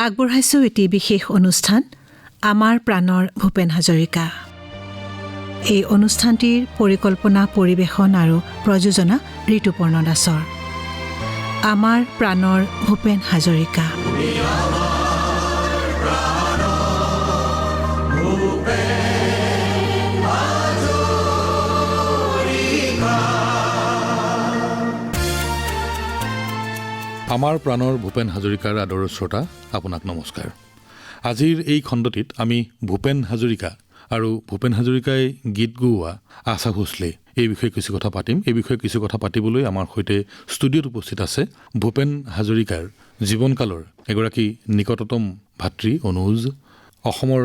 আগবঢ়াইছোঁ এটি বিশেষ অনুষ্ঠান আমাৰ প্ৰাণৰ ভূপেন হাজৰিকা। এই অনুষ্ঠানটিৰ পৰিকল্পনা, পৰিৱেশন আৰু প্ৰযোজনা ঋতুপৰ্ণ দাসৰ। আমাৰ প্ৰাণৰ ভূপেন হাজৰিকা। আমাৰ প্ৰাণৰ ভূপেন হাজৰিকাৰ আদৰৰ শ্ৰোতা, আপোনাক নমস্কাৰ। আজিৰ এই খণ্ডটিত আমি ভূপেন হাজৰিকা আৰু ভূপেন হাজৰিকাই গীত গোৱা আশা ভোঁসলে এই বিষয়ে কিছু কথা পাতিম। এই বিষয়ে কিছু কথা পাতিবলৈ আমাৰ সৈতে ষ্টুডিঅ'ত উপস্থিত আছে ভূপেন হাজৰিকাৰ জীৱনকালৰ এগৰাকী নিকটতম ভাতৃ অনুজ, অসমৰ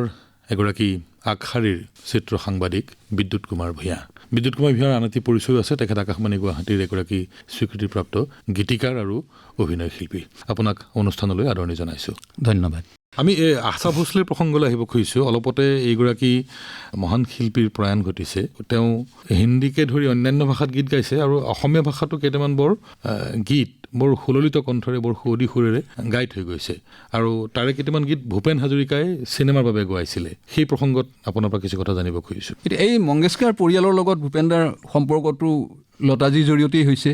এগৰাকী আগশাৰীৰ চিত্ৰ সাংবাদিক বিদ্যুৎ কুমাৰ ভূঞা। বিদ্যুৎ কুমাৰ ভূঞাৰ আন এটি পৰিচয় আছে, তেখেত আকাশবাণী গুৱাহাটীৰ এগৰাকী স্বীকৃতিপ্ৰাপ্ত গীতিকাৰ আৰু অভিনয় শিল্পী। আপোনাক অনুষ্ঠানলৈ আদৰণি জনাইছোঁ। ধন্যবাদ। আমি এই আশা ভোঁসলেৰ প্ৰসংগলৈ আহিব খুজিছোঁ। অলপতে এইগৰাকী মহান শিল্পীৰ প্ৰয়াণ ঘটিছে। তেওঁ হিন্দীকে ধৰি অন্যান্য ভাষাত গীত গাইছে আৰু অসমীয়া ভাষাতো কেইটামান গীত বৰ সুললিত কণ্ঠৰে, বৰ সুৱদী সুৰেৰে গাই থৈ গৈছে আৰু তাৰে কেইটামান গীত ভূপেন হাজৰিকাই চিনেমাৰ বাবে গোৱাইছিলে। সেই প্ৰসংগত আপোনাৰ পৰা কিছু কথা জানিব খুজিছোঁ। এতিয়া এই মংগেশকাৰ পৰিয়ালৰ লগত ভূপেনদাৰ সম্পৰ্কটো লতাজীৰ জৰিয়তেই হৈছে।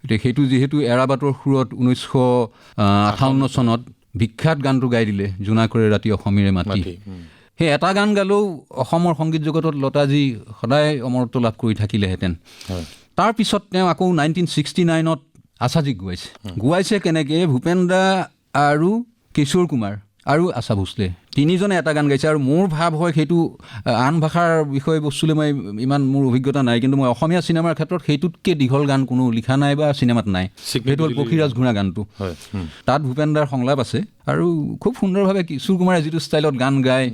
এতিয়া সেইটো যিহেতু এৰাবাটৰ সুৰত 1958 চনত বিখ্যাত গানটো গাই দিলে, জোনাকৰে ৰাতি অসমীৰে মাতি। সেই এটা গান গালেও অসমৰ সংগীত জগতত লতাজী সদায় অমৰত্ব লাভ কৰি থাকিলেহেঁতেন। তাৰপিছত তেওঁ আকৌ 1969ত আশাজীক গোৱাইছে কেনেকৈ? ভূপেনদা আৰু কিশোৰ কুমাৰ আৰু আশা ভোঁসলে তিনিজনে এটা গান গাইছে। আৰু মোৰ ভাৱ হয় সেইটো আন ভাষাৰ বিষয়বস্তুলৈ মই ইমান মোৰ অভিজ্ঞতা নাই, কিন্তু মই অসমীয়া চিনেমাৰ ক্ষেত্ৰত সেইটোতকৈ দীঘল গান কোনো লিখা নাই বা চিনেমাত নাই। সেইটো হ'ল পক্ষীৰাজ ঘোঁৰা গানটো। তাত ভূপেনদাৰ সংলাপ আছে আৰু খুব সুন্দৰভাৱে কিশোৰ কুমাৰে যিটো ষ্টাইলত গান গায়,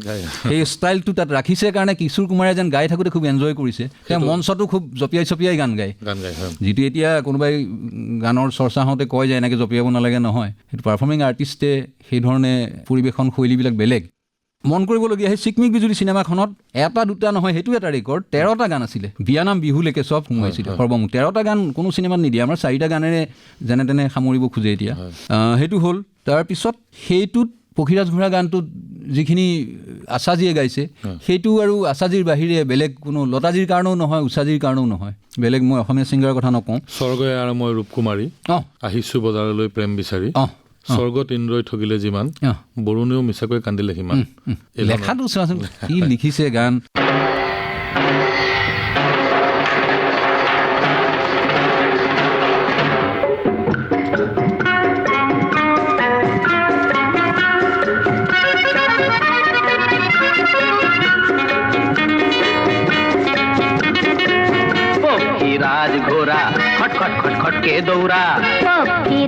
সেই ষ্টাইলটো তাত ৰাখিছে কাৰণে কিশোৰ কুমাৰে যেন গাই থাকোঁতে খুব এনজয় কৰিছে। তেওঁ মঞ্চতো খুব জঁপিয়াই গান গায়, যিটো এতিয়া কোনোবাই গানৰ চৰ্চা হওঁতে কয় যে এনেকৈ জঁপিয়াব নালাগে, নহয়। সেইটো পাৰফৰ্মিং আৰ্টিষ্টে সেইধৰণে পৰিৱেশন শৈলীবিলাক বেলেগ। মন কৰিবলগীয়া সেই চিকমিক বিজুলী চিনেমাখনত এটা দুটা নহয়, সেইটো এটা ৰেকৰ্ড, 13টা গান আছিলে। বিয়ানাম বিহুলৈকে চব সোমাইছিলে সৰ্বমুঠ। 13টা গান কোনো চিনেমাত নিদিয়ে। আমাৰ 4টা গানেৰে যেনে তেনে সামৰিব খোজে এতিয়া। সেইটো হ'ল। তাৰপিছত সেইটোত পক্ষীৰাজ ঘোঁৰা গানটোত যিখিনি আশাজীয়ে গাইছে, সেইটো আৰু আশাজীৰ বাহিৰে বেলেগ কোনো লতাজীৰ কাৰণেও নহয়, উষাজীৰ কাৰণেও নহয়, বেলেগ মই অসমীয়া ছিংগাৰৰ কথা নকওঁ। স্বৰ্গই আৰু মই ৰূপকুমাৰী, আহিছোঁ বজাৰলৈ প্ৰেম বিচাৰি, স্বৰ্গত ইন্দ্ৰই ঠগিলে যিমান, বৰুণেও মিছাকৈ কান্দিলে সিমান। লেখাটো চোৱাচোন কি লিখিছে গান। राज घोरा खट खट खट खट के दौरा,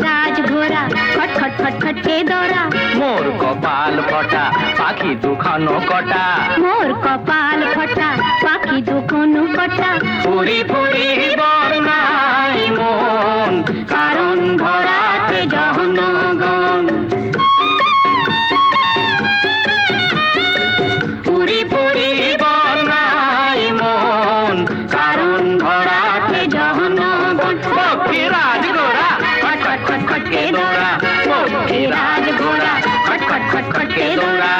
राज घोरा खट खट खट खट के दौरा, मोर कपाल फटा पाखी दुखानो कटा, मोर कपाल फटा पाखी दुखानो कटा, ফুরি ফুরি বর্ণাই মন কারণ ভরাতে জহনগণ, ফুরি ফুরি বর্ণাই মন কারণ ভরাতে জহনগণ, পক্ষীরাজ ঘোড়া খট খট খট খট কে দৌড়া, পক্ষীরাজ ঘোড়া খট খট খট খট কে দৌড়া।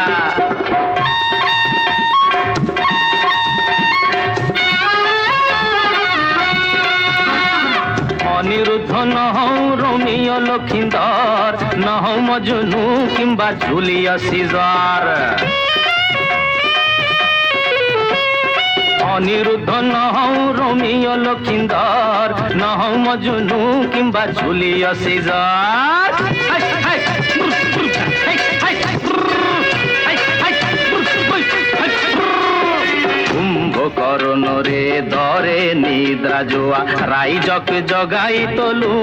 অনিরুদ্ধ নহৌ রোমিও লক্ষিন্দর, নহৌ মজনু কিংবা জুলিয়াস সিজার, অনিরুদ্ধ নহৌ রোমিও লক্ষিন্দর, নহৌ মজনু কিংবা জুলিয়াস সিজার, কুম্ভকর্ণ রে দরে নিদ্রা জোয়া, রাইজক জগাই তলু,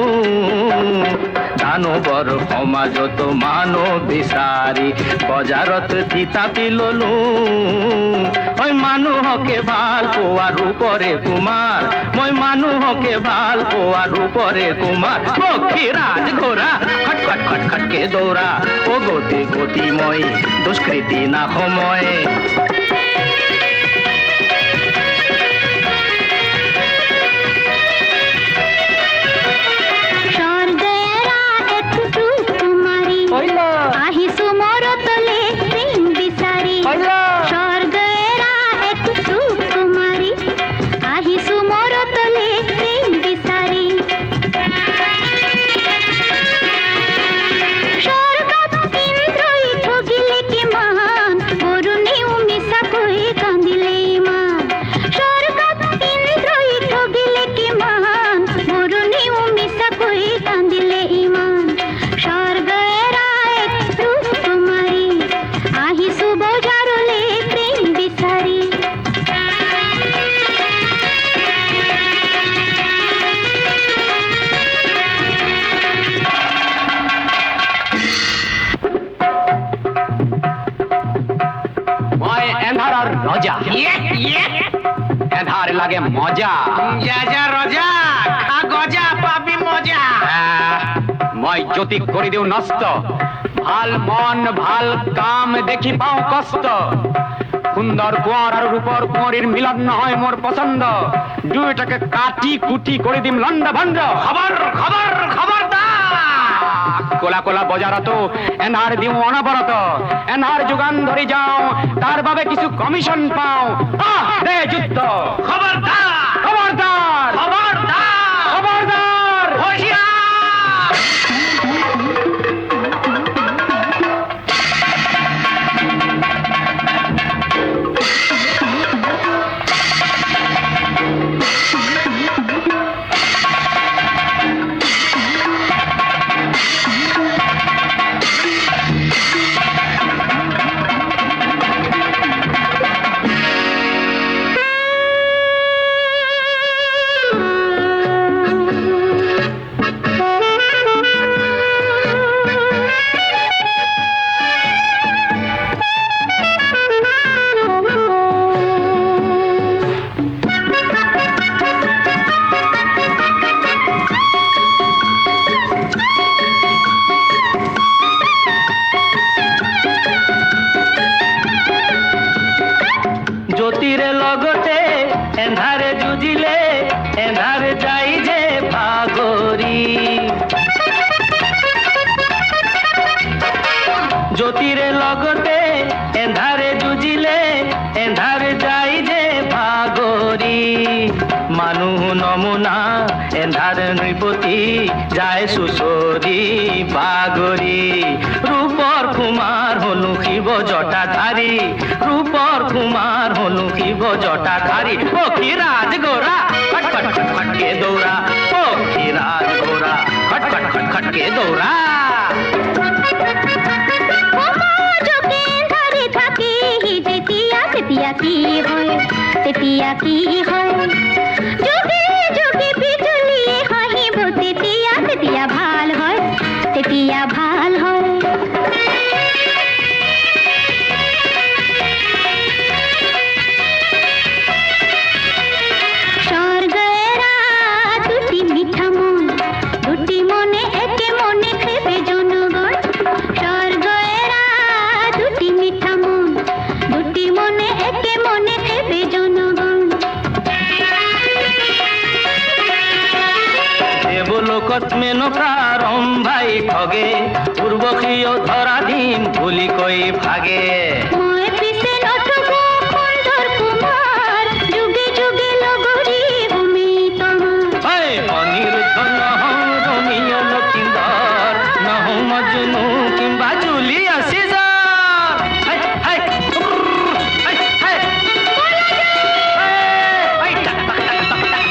দানবর সমাজত মানৱ বিচাৰি, বজাৰত থিতাপি ললো, মই মানুহকে ভাল পোৱাৰ ৰূপৰে কুমাৰ, মই মানুহকে ভাল পোৱাৰ ৰূপৰে কুমাৰ, পক্ষীৰাজ ঘোঁৰা খট খট খট খটকে দৌৰা, ও গতি গতি মই দুষ্কৃতি না সময়। আহিছো মজা এধার লাগে মজা যা যা রজা খা গজা পাবি মজা মই জ্যোতি করে দিও নষ্ট ভাল মন ভাল কাম দেখি পাও কষ্ট সুন্দর কুঁয়ার আর রূপর কুঁয়ারির মিলন হয় মোর পছন্দ দুইটাকে কাটি কুটি করে দিম লন্ডা ভন্ড খবর খবর খবরদার কোলা কোলা বজারত এনার দিও অনবরত এনার যোগান ধরে যাও তার ভাবে কিছু কমিশন পাও রে যুদ্ধ খবরদার খবরদার খবরদার খবরদার হুঁশিয়ার জ্যোতিরে লগতে এন্ধারে যুজিলে এন্ধারে যাই যে ভাগরি জ্যোতিরে লগতে এন্ধারে যুজিলে এন্ধারে যাই যে ভাগরি মানু নমুনা এন্ধার নৃপতি যায় সুসরি বাগরি রূপর কুমার হনু শিব জটাধারী রূপর কুমার হনু শিব জটাধারী পক্ষী রাজ গোরা খট খট খট খটকে দৌড়া পক্ষী রাজ গোরা খট খট খট খটকে দৌড়া তেতিয়া কি হয় যোগে যোগে বিজুলি হাহিব তেতিয়া তেতিয়া ভাল হয় তেতিয়া ভাল হয় স্বর্গেরা দুটি মিঠা মন দুটি মনে একে মনে খেবে জনগণ স্বর্গেরা দুটি মিঠা মন দুটি মনে একে মনে খেবে জনগণ দেবলোকত মেনকা রম্ভাই ঠগে উর্বশীয় ধরা দিম ভুলি কই ভাগে মই পিছে নথবো সুন্দর কুমার যুগে যুগে লগরি ভূমি তোমার অনিরুদ্ধ নহ রমিয় লক্ষিন্দর নহ মজনু কিংবা জুলিয়াস সিজার হাই হাই হাই হাই হাই টাক টাক টাক টাক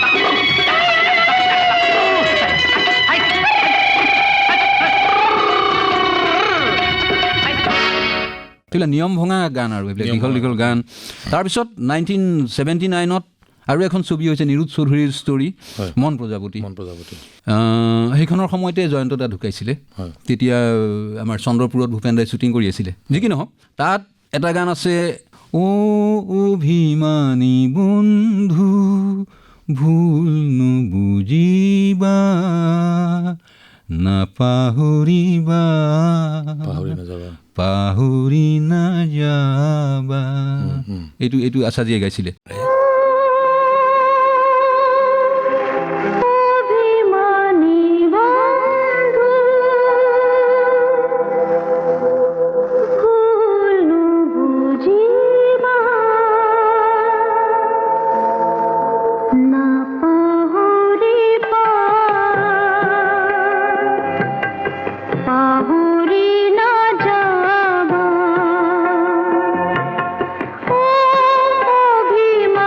এইবিলাক নিয়ম ভঙা গান আৰু এইবিলাক দীঘল দীঘল গান তাৰপিছত 1979ত আৰু এখন ছবি হৈছে নিৰুৎ চৌধুৰীৰ ষ্টৰী মন প্ৰজাপতি সেইখনৰ সময়তে জয়ন্ত দা ঢুকাইছিলে তেতিয়া আমাৰ চন্দ্ৰপুৰত ভূপেন দাই শ্বুটিং কৰি আছিলে যি কি নহওক তাত এটা গান আছে অ অভিমানী বন্ধু ভুল নুবুজিবা নাপাহৰিবা পাহৰি নাযাবা এইটো আশাজীয়ে গাইছিলে অভিমান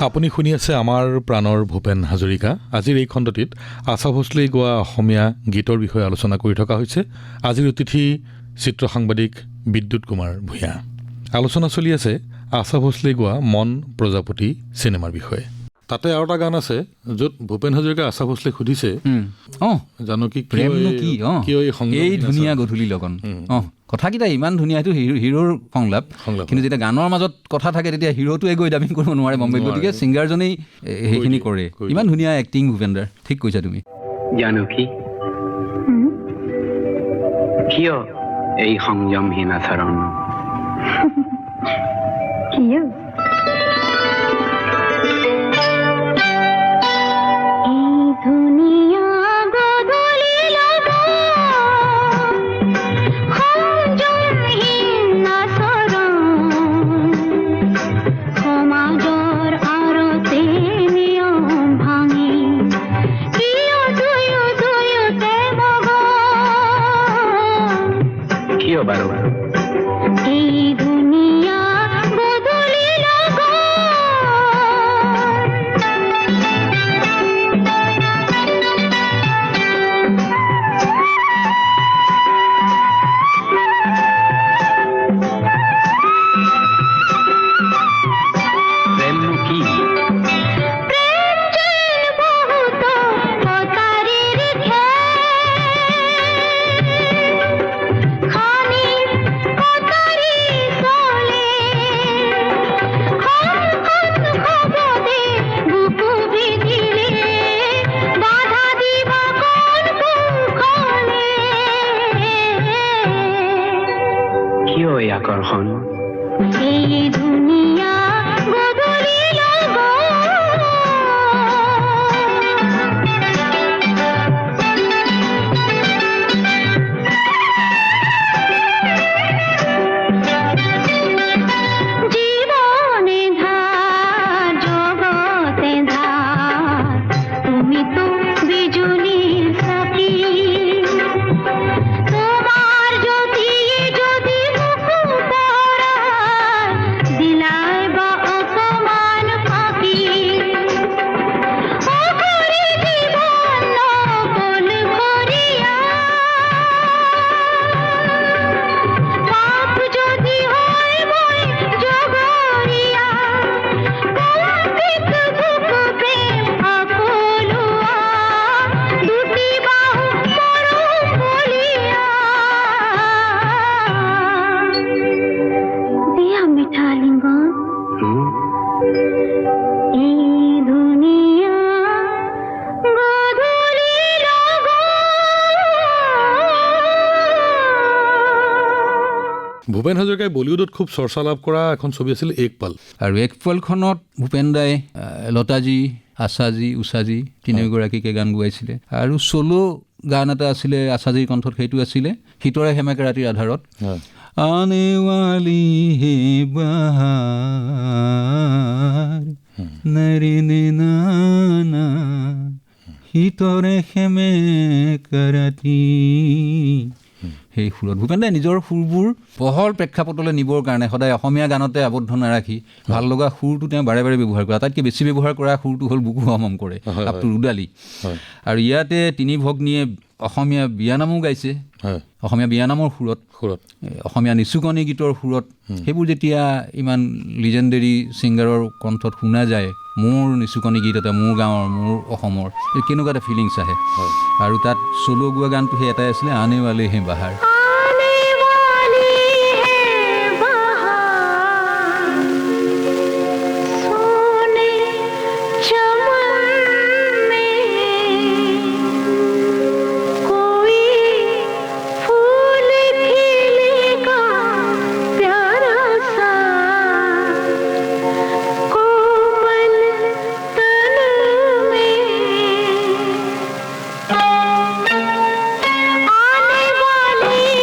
আপুনি শুনি আছে আমাৰ প্ৰাণৰ ভূপেন হাজৰিকা। আজিৰ এই খণ্ডটিত আশা ভোঁসলেই গোৱা অসমীয়া গীতৰ বিষয়ে আলোচনা কৰি থকা হৈছে। আজিৰ অতিথি চিত্ৰ সাংবাদিক বিদ্যুৎ কুমাৰ ভূঞা। আলোচনা চলি আছে আশা ভোঁসলেই গোৱা মন প্ৰজাপতি চিনেমাৰ বিষয়ে। তাতে আৰু এটা গান আছে য'ত ভূপেন হাজৰিকা আশা ভোঁসলেক সুধিছে জানকী প্ৰেমনো কি কিয় এই ধুনীয়া গধূলি লগন। কথাকেইটা ইমান ধুনীয়া, সেইটো হিৰোৰ সংলাপ, কিন্তু যেতিয়া গানৰ মাজত কথা থাকে তেতিয়া হিৰোটোৱে গৈ ডাবিং কৰিব নোৱাৰে বম্বেত, গতিকে ছিংগাৰজনেই সেইখিনি কৰে। ইমান ধুনীয়া এক্টিং ভূপেন্দাৰ, ঠিক কৈছা তুমি। জানকী কিয় এই সংযমহীন আচৰণ? কিয় এই ধুনীয়া গধূলি সংযমহীন আচৰণ সমাজৰ আৰতে নিয়ম ভাঙি কিয় দুয়োতে মগন? কিয় বাৰু? এই ধুনীয়া গধূলি প্ৰেমনো কি? প্ৰেম যেন বহুত কটাৰীৰ খানি কটাৰী চলে খবদে বুকু বিধিলে বাধা দিবা কোন কুখলে? কিয় এই আকৰ্ষণ? এই ধুনীয়া গধূলি জীবনে ধার জগতে ধার তুমি তো বিজুলির সাথী তোমার যদি যদি দিলাই বা অপমান ফাঁকি অঘরে জীবন নকল করিয়া পাপ যদি হয় মই জগরিয়া কল্পিত বুক প্রেম আপলুয়া দুটি বাহু পরম বলিয়া দিয়া মিঠা লিঙ্গন এই দুনিয়া গধূলি ভূপেন হাজৰিকাই বলিউডত খুব চৰ্চা লাভ কৰা এখন ছবি আছিল এক পাল। আৰু এক পালখনত ভূপেন্দাই লতাজী, আশাজী, উষাজী তিনিগৰাকীকে গান গোৱাইছিলে। আৰু চলো গান এটা আছিলে আশাজীৰ কণ্ঠত, সেইটো আছিলে শীতৰে সেমেকে ৰাতিৰ আধাৰত। আনে ৱালি হে বাহাৰ নৰিনে নানা শীতৰে সেমেকা ৰাতি। সেই সুৰত ভূপেন্দাই নিজৰ সুৰবোৰ বহল প্ৰেক্ষাপটলৈ নিবৰ কাৰণে সদায় অসমীয়া গানতে আবদ্ধ নাৰাখি ভাল লগা সুৰটো তেওঁ বাৰে বাৰে ব্যৱহাৰ কৰে। আটাইতকৈ বেছি ব্যৱহাৰ কৰা সুৰটো হ'ল বুকু হমহম কৰে, আপটো ৰুদালি। আৰু ইয়াতে তিনি ভগ্নীয়ে অসমীয়া বিয়ানামো গাইছে, অসমীয়া বিয়ানামৰ সুৰত, অসমীয়া নিচুকনি গীতৰ সুৰত। সেইবোৰ যেতিয়া ইমান লিজেণ্ডেৰী ছিংগাৰৰ কণ্ঠত শুনা যায়, মোৰ নিচুকনি গীত এটা, মোৰ গাঁৱৰ, মোৰ অসমৰ, কেনেকুৱা এটা ফিলিংছ আহে। আৰু তাত চলো গোৱা গানটো সেই এটাই আছিলে, আনে ৱালে হে বাহাৰ। आने वाली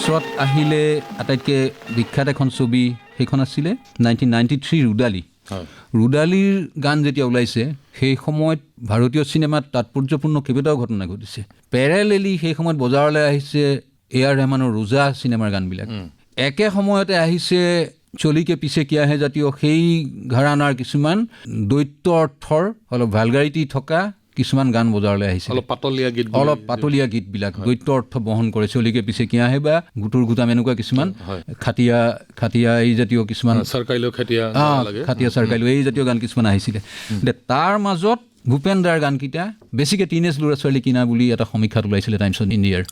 পাছত আহিলে আটাইতকৈ বিখ্যাত এখন ছবি, সেইখন আছিলে 1993 ৰুদালি। ৰুদালিৰ গান যেতিয়া ওলাইছে সেই সময়ত ভাৰতীয় চিনেমাত তাৎপৰ্যপূৰ্ণ কেইবাটাও ঘটনা ঘটিছে। পেৰেলেলি সেই সময়ত বজাৰলৈ আহিছে A.R. ৰেহমানৰ ৰোজা চিনেমাৰ গানবিলাক। একে সময়তে আহিছে চলিকে পিছে কিয়াহে জাতীয় সেই ঘৰানাৰ কিছুমান দ্বৈত অৰ্থৰ অলপ ভালগাৰিটি থকা কিছুমান গান বজাৰলৈ আহিছে, অলপ পাতলীয়া গীতবিলাক দ্বৈত অৰ্থ বহন কৰে। চলিকে পিছে কিয়াহে বা গুটুৰ গুটাম এনেকুৱা কিছুমান খাটিয়া এই জাতীয় কিছুমান খাটিয়া চাৰকাইলো এই জাতীয় গান কিছুমান আহিছিলে। তাৰ মাজত ভূপেন দাৰ গানকেইটা বেছিকৈ টিনেজ ল'ৰা ছোৱালী কিনা বুলি এটা সমীক্ষাত ওলাইছিলে টাইমছ অফ ইণ্ডিয়াৰ।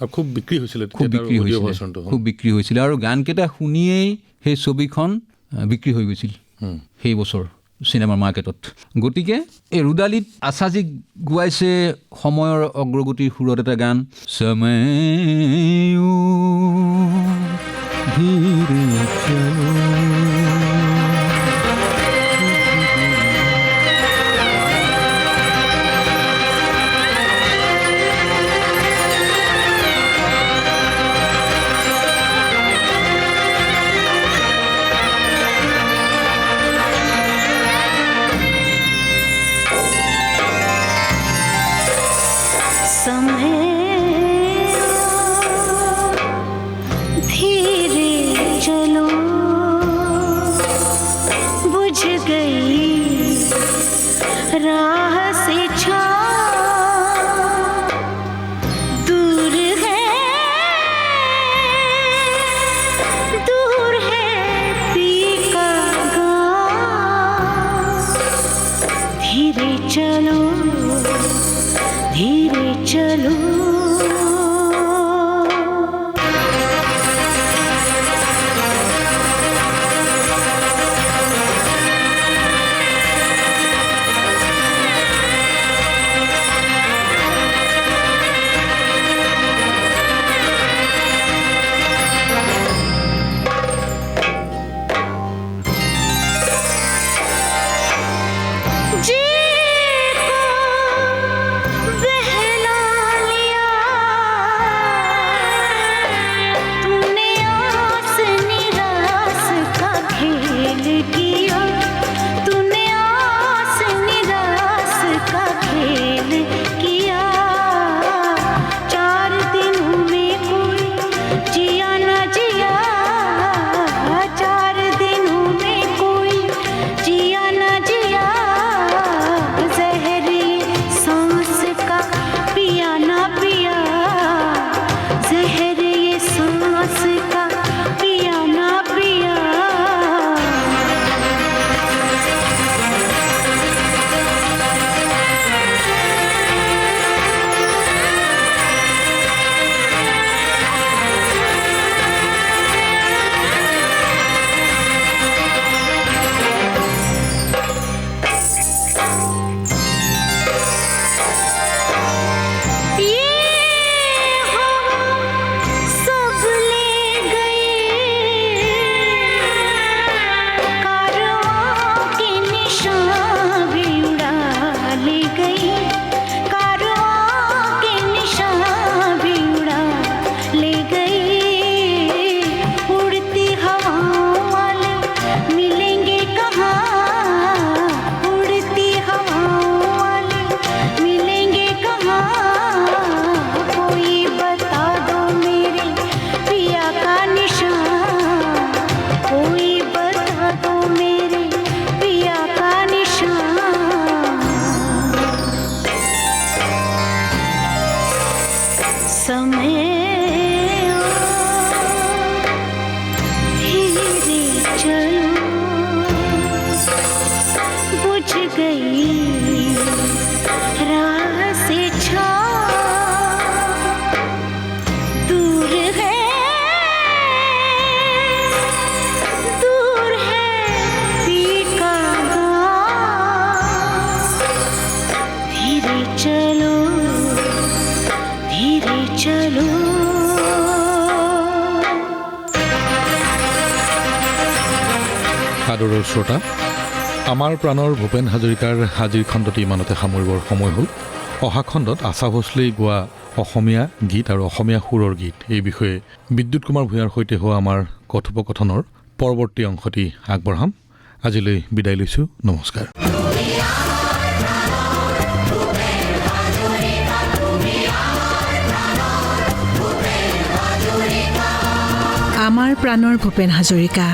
খুব বিক্ৰী হৈছিলে আৰু গানকেইটা শুনিয়েই সেই ছবিখন বিক্ৰী হৈ গৈছিল সেই বছৰ চিনেমাৰ মাৰ্কেটত। গতিকে এই ৰুদালিত আছাজীক গোৱাইছে সময়ৰ অগ্ৰগতিৰ সুৰত এটা গান, সময় ধীৰে চলো। আদৰৰ শ্ৰোতা, আমাৰ প্ৰাণৰ ভূপেন হাজৰিকাৰ হাজিৰ খণ্ডটি ইমানতে সামৰিবৰ সময় হ'ল। অহা খণ্ডত আশা ভোছলেই গোৱা অসমীয়া গীত আৰু অসমীয়া সুৰৰ গীত এই বিষয়ে বিদ্যুৎ কুমাৰ ভূঞাৰ সৈতে হোৱা আমাৰ কথোপকথনৰ পৰৱৰ্তী অংশটি আগবঢ়াম। আজিলৈ বিদায় লৈছোঁ। নমস্কাৰ। আমাৰ প্ৰাণৰ ভূপেন হাজৰিকা।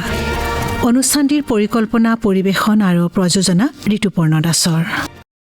অনুষ্ঠানটিৰ পৰিকল্পনা, পৰিৱেশন আৰু প্ৰযোজনা ঋতুপৰ্ণ দাসৰ।